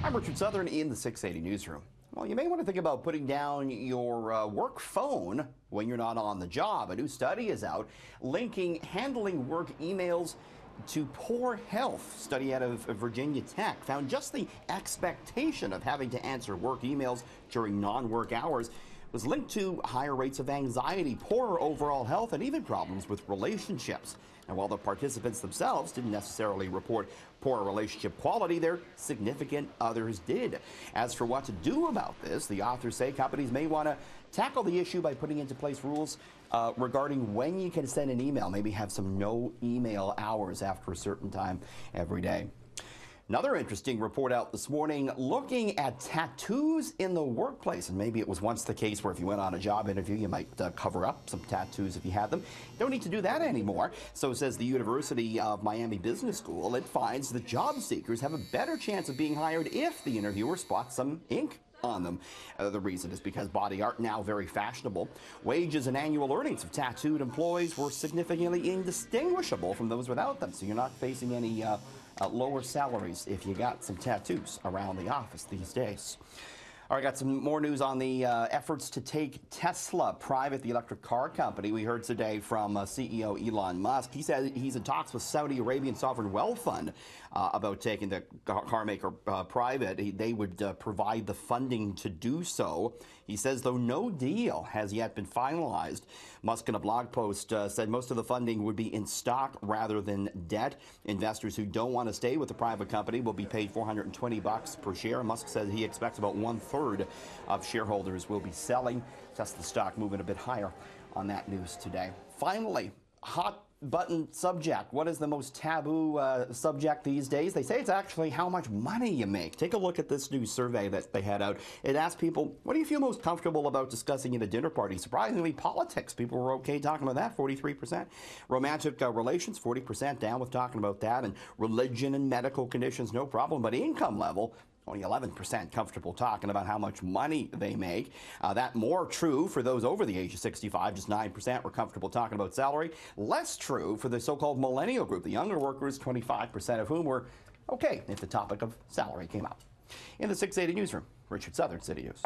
I'm Richard Southern in the 680 newsroom. Well, you may want to think about putting down your work phone when you're not on the job. A new study is out linking handling work emails to poor health. Study out of Virginia Tech found just the expectation of having to answer work emails during non-work hours was linked to higher rates of anxiety, poorer overall health, and even problems with relationships. And while the participants themselves didn't necessarily report poor relationship quality, their significant others did. As for what to do about this, the authors say companies may want to tackle the issue by putting into place rules regarding when you can send an email. Maybe have some no email hours after a certain time every day. Another interesting report out this morning looking at tattoos in the workplace. And maybe it was once the case where if you went on a job interview, you might cover up some tattoos if you had them. Don't need to do that anymore. So says the University of Miami Business School. It finds that job seekers have a better chance of being hired if the interviewer spots some ink on them. The reason is because body art now very fashionable. Wages and annual earnings of tattooed employees were significantly indistinguishable from those without them. So you're not facing any lower salaries if you got some tattoos around the office these days. All right, got some more news on the efforts to take Tesla private, the electric car company. We heard today from CEO Elon Musk. He said he's in talks with Saudi Arabian Sovereign Wealth Fund about taking the car maker private. They would provide the funding to do so. He says, though, no deal has yet been finalized. Musk in a blog post said most of the funding would be in stock rather than debt. Investors who don't want to stay with the private company will be paid $420 per share. Musk says he expects about 1/3 of shareholders will be selling. Just the stock moving a bit higher on that news today. Finally, hot button subject. What is the most taboo subject these days? They say it's actually how much money you make. Take a look at this new survey that they had out. It asked people, what do you feel most comfortable about discussing at a dinner party? Surprisingly, politics. People were okay talking about that, 43%. Romantic relations, 40% down with talking about that. And religion and medical conditions, no problem. But income level, only 11% comfortable talking about how much money they make. That more true for those over the age of 65, just 9% were comfortable talking about salary. Less true for the so-called millennial group, the younger workers, 25% of whom were okay if the topic of salary came up. In the 680 newsroom, Richard Southern, City News.